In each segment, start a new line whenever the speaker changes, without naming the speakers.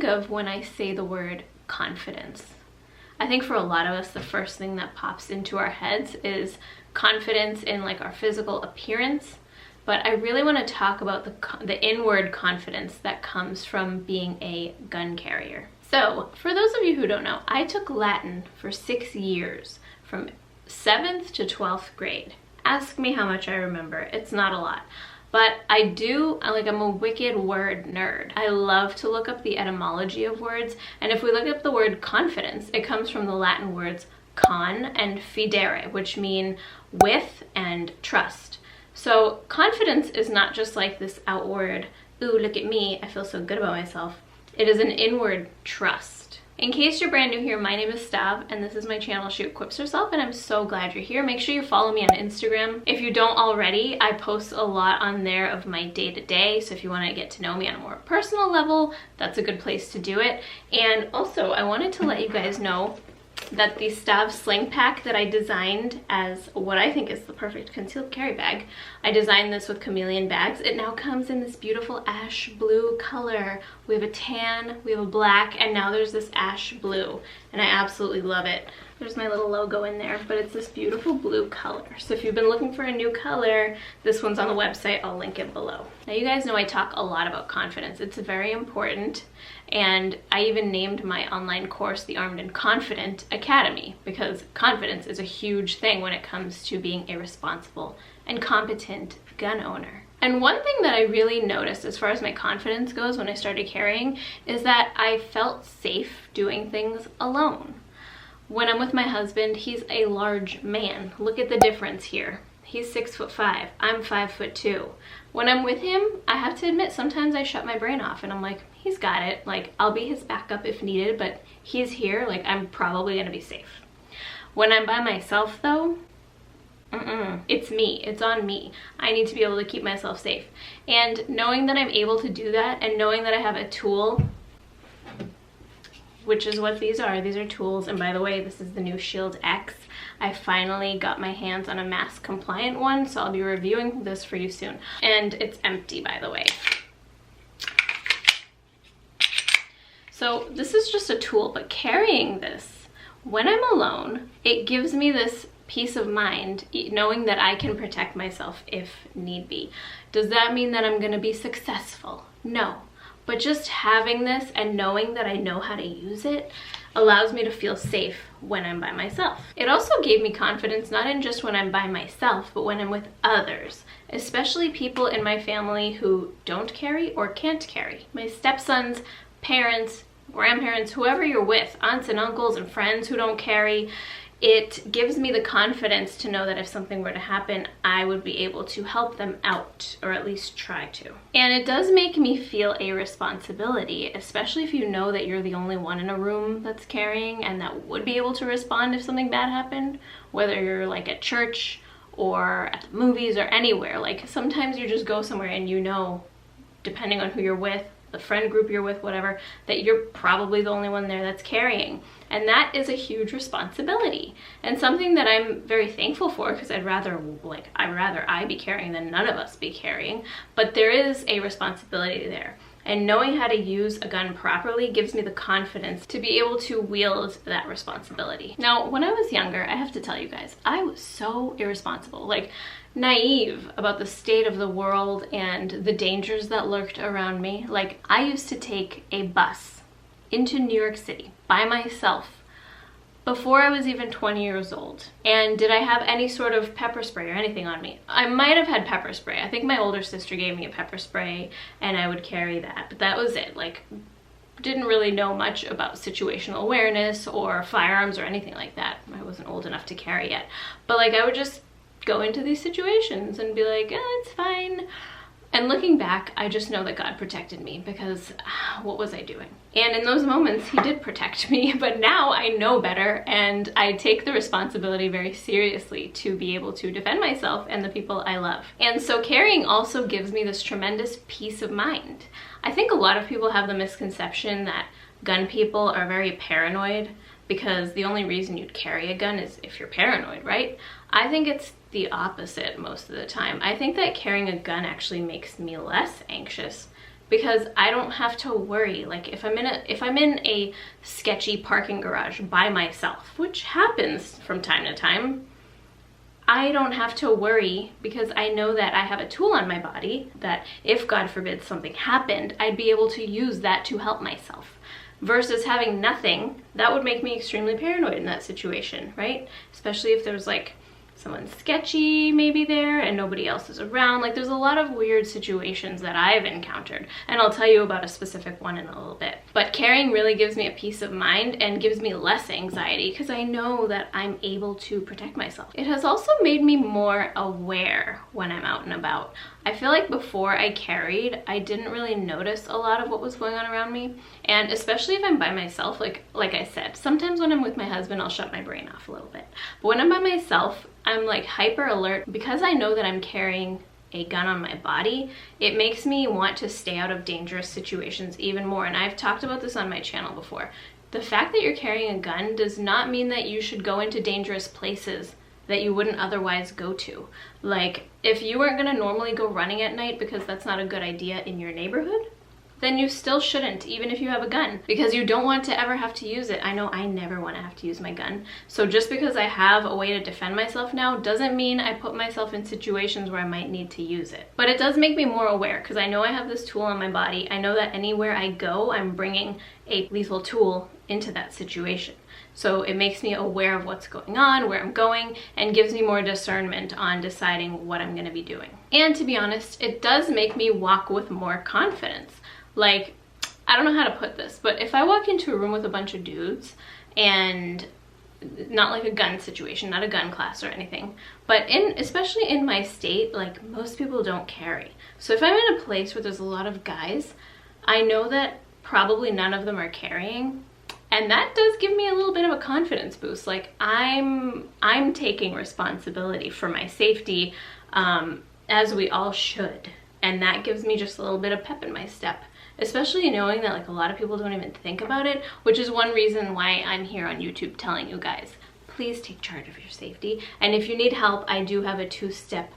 think of when I say the word confidence? I think for a lot of us, the first thing that pops into our heads is confidence in like our physical appearance. But I really want to talk about the inward confidence that comes from being a gun carrier. So for those of you who don't know, I took Latin for 6 years, from 7th to 12th grade. Ask me how much I remember. It's not a lot. But I'm a wicked word nerd. I love to look up the etymology of words. And if we look up the word confidence, it comes from the Latin words con and fidere, which mean with and trust. So confidence is not just like this outward, ooh, look at me, I feel so good about myself. It is an inward trust. In case you're brand new here, my name is Stav, and this is my channel, She Equips Herself, and I'm so glad you're here. Make sure you follow me on Instagram. If you don't already, I post a lot on there of my day-to-day, so if you want to get to know me on a more personal level, that's a good place to do it. And also, I wanted to let you guys know that the Stav sling pack that I designed as what I think is the perfect concealed carry bag, I designed this with chameleon bags. It now comes in this beautiful ash blue color. We have a tan, we have a black, and now there's this ash blue, and I absolutely love it. There's my little logo in there, but it's this beautiful blue color. So if you've been looking for a new color, this one's on the website. I'll link it below. Now you guys know I talk a lot about confidence. It's very important. And I even named my online course the Armed and Confident Academy, because confidence is a huge thing when it comes to being a responsible and competent gun owner. And one thing that I really noticed as far as my confidence goes when I started carrying is that I felt safe doing things alone. When I'm with my husband, he's a large man. Look at the difference here. He's 6'5", I'm 5'2". When I'm with him, I have to admit, sometimes I shut my brain off and I'm like, he's got it. Like, I'll be his backup if needed, but he's here, like, I'm probably gonna be safe. When I'm by myself though, it's me, it's on me. I need to be able to keep myself safe. And knowing that I'm able to do that, and knowing that I have a tool, which is what these are tools. And by the way, this is the new Shield X. I finally got my hands on a mask compliant one, so I'll be reviewing this for you soon. And it's empty, by the way. So this is just a tool, but carrying this, when I'm alone, it gives me this peace of mind, knowing that I can protect myself if need be. Does that mean that I'm gonna be successful? No. But just having this and knowing that I know how to use it allows me to feel safe when I'm by myself. It also gave me confidence not in just when I'm by myself, but when I'm with others, especially people in my family who don't carry or can't carry. My stepsons, parents, grandparents, whoever you're with, aunts and uncles and friends who don't carry. It gives me the confidence to know that if something were to happen, I would be able to help them out, or at least try to. And it does make me feel a responsibility, especially if you know that you're the only one in a room that's carrying and that would be able to respond if something bad happened, whether you're like at church or at the movies or anywhere. Like sometimes you just go somewhere and you know, depending on who you're with, the friend group you're with, whatever, that you're probably the only one there that's carrying. And that is a huge responsibility and something that I'm very thankful for, because I'd rather I be carrying than none of us be carrying. But there is a responsibility there. And knowing how to use a gun properly gives me the confidence to be able to wield that responsibility. Now, when I was younger, I have to tell you guys, I was so irresponsible, like naive about the state of the world and the dangers that lurked around me. Like, I used to take a bus into New York City by myself before I was even 20 years old. And did I have any sort of pepper spray or anything on me? I might have had pepper spray. I think my older sister gave me a pepper spray and I would carry that, but that was it. Like, didn't really know much about situational awareness or firearms or anything like that. I wasn't old enough to carry yet. But like, I would just go into these situations and be like, oh, it's fine. And looking back, I just know that God protected me, because what was I doing? And in those moments, he did protect me, but now I know better and I take the responsibility very seriously to be able to defend myself and the people I love. And so carrying also gives me this tremendous peace of mind. I think a lot of people have the misconception that gun people are very paranoid, because the only reason you'd carry a gun is if you're paranoid, right? I think it's the opposite most of the time. I think that carrying a gun actually makes me less anxious, because I don't have to worry. Like if I'm in a sketchy parking garage by myself, which happens from time to time, I don't have to worry because I know that I have a tool on my body that if God forbid something happened, I'd be able to use that to help myself. Versus having nothing, that would make me extremely paranoid in that situation, right? Especially if there's like someone sketchy maybe there and nobody else is around. Like there's a lot of weird situations that I've encountered, and I'll tell you about a specific one in a little bit. But carrying really gives me a peace of mind and gives me less anxiety because I know that I'm able to protect myself. It has also made me more aware when I'm out and about. I feel like before I carried, I didn't really notice a lot of what was going on around me. And especially if I'm by myself, like I said, sometimes when I'm with my husband, I'll shut my brain off a little bit. But when I'm by myself, I'm like hyper alert because I know that I'm carrying a gun on my body. It makes me want to stay out of dangerous situations even more. And I've talked about this on my channel before. The fact that you're carrying a gun does not mean that you should go into dangerous places that you wouldn't otherwise go to. Like if you weren't gonna normally go running at night because that's not a good idea in your neighborhood, then you still shouldn't, even if you have a gun, because you don't want to ever have to use it. I know I never want to have to use my gun. So just because I have a way to defend myself now doesn't mean I put myself in situations where I might need to use it. But it does make me more aware because I know I have this tool on my body. I know that anywhere I go, I'm bringing a lethal tool into that situation. So it makes me aware of what's going on, where I'm going, and gives me more discernment on deciding what I'm going to be doing. And to be honest, it does make me walk with more confidence. Like, I don't know how to put this, but if I walk into a room with a bunch of dudes, and not like a gun situation, not a gun class or anything, but especially in my state, like most people don't carry. So if I'm in a place where there's a lot of guys, I know that probably none of them are carrying. And that does give me a little bit of a confidence boost. Like I'm taking responsibility for my safety, as we all should. And that gives me just a little bit of pep in my step, especially knowing that like a lot of people don't even think about it, which is one reason why I'm here on YouTube telling you guys, please take charge of your safety. And if you need help, I do have a 2-step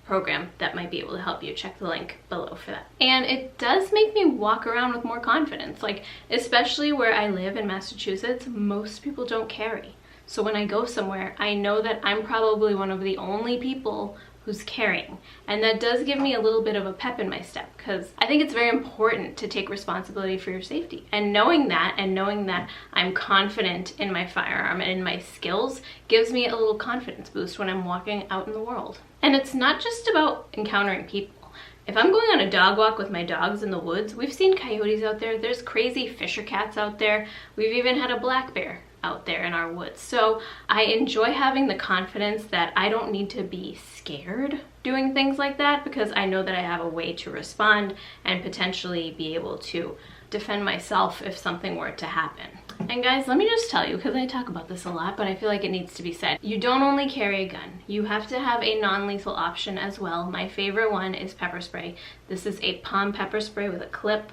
program that might be able to help you. Check the link below for that. And it does make me walk around with more confidence, like especially where I live in Massachusetts, most people don't carry. So when I go somewhere, I know that I'm probably one of the only people who's carrying, and that does give me a little bit of a pep in my step because I think it's very important to take responsibility for your safety. And knowing that I'm confident in my firearm and in my skills gives me a little confidence boost when I'm walking out in the world. And it's not just about encountering people. If I'm going on a dog walk with my dogs in the woods, we've seen coyotes out there, there's crazy fisher cats out there, we've even had a black bear out there in our woods. So I enjoy having the confidence that I don't need to be scared doing things like that because I know that I have a way to respond and potentially be able to defend myself if something were to happen. And guys, let me just tell you, because I talk about this a lot, but I feel like it needs to be said. You don't only carry a gun. You have to have a non-lethal option as well. My favorite one is pepper spray. This is a palm pepper spray with a clip.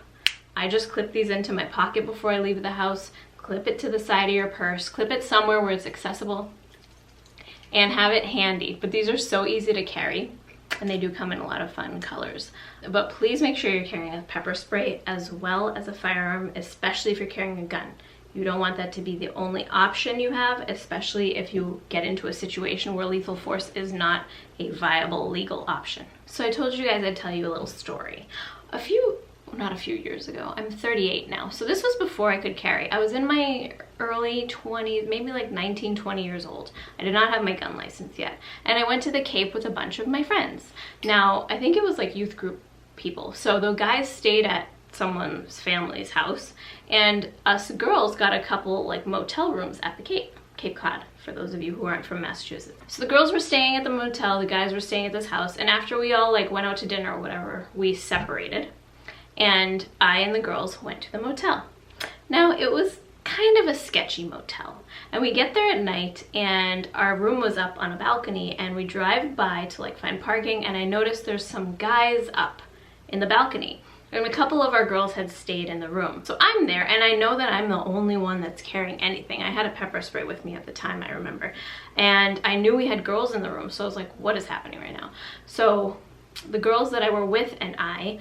I just clip these into my pocket before I leave the house. Clip it to the side of your purse, clip it somewhere where it's accessible, and have it handy. But these are so easy to carry, and they do come in a lot of fun colors. But please make sure you're carrying a pepper spray as well as a firearm, especially if you're carrying a gun. You don't want that to be the only option you have, especially if you get into a situation where lethal force is not a viable legal option. So I told you guys I'd tell you a little story. Not a few years ago. I'm 38 now. So this was before I could carry. I was in my early 20s, maybe like 19, 20 years old. I did not have my gun license yet. And I went to the Cape with a bunch of my friends. Now, I think it was like youth group people. So the guys stayed at someone's family's house, and us girls got a couple like motel rooms at the Cape Cod, for those of you who aren't from Massachusetts. So the girls were staying at the motel, the guys were staying at this house, and after we all like went out to dinner or whatever, we separated. And I and the girls went to the motel. Now, it was kind of a sketchy motel. And we get there at night, and our room was up on a balcony, and we drive by to like find parking, and I noticed there's some guys up in the balcony. And a couple of our girls had stayed in the room. So I'm there, and I know that I'm the only one that's carrying anything. I had a pepper spray with me at the time, I remember. And I knew we had girls in the room, so I was like, what is happening right now? So the girls that I were with and I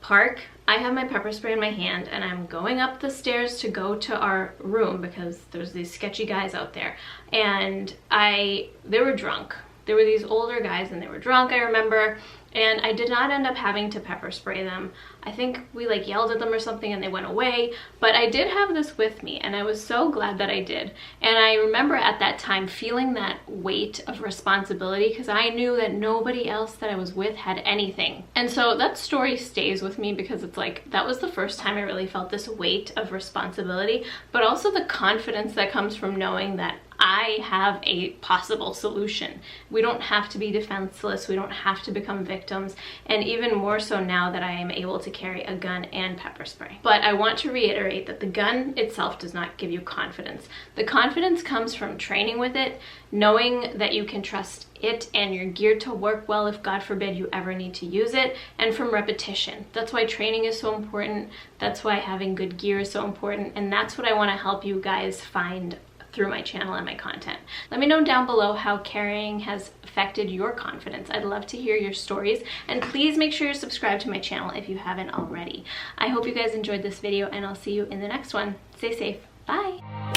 park, I have my pepper spray in my hand and I'm going up the stairs to go to our room because there's these sketchy guys out there, and they were drunk. There were these older guys and they were drunk, I remember, and I did not end up having to pepper spray them. I think we like yelled at them or something and they went away, but I did have this with me and I was so glad that I did. And I remember at that time feeling that weight of responsibility because I knew that nobody else that I was with had anything. And so that story stays with me because it's like, that was the first time I really felt this weight of responsibility, but also the confidence that comes from knowing that I have a possible solution. We don't have to be defenseless. We don't have to become victims. And even more so now that I am able to carry a gun and pepper spray. But I want to reiterate that the gun itself does not give you confidence. The confidence comes from training with it, knowing that you can trust it and your gear to work well if God forbid you ever need to use it, and from repetition. That's why training is so important. That's why having good gear is so important. And that's what I want to help you guys find through my channel and my content. Let me know down below how carrying has affected your confidence. I'd love to hear your stories, and please make sure you're subscribed to my channel if you haven't already. I hope you guys enjoyed this video, and I'll see you in the next one. Stay safe. Bye.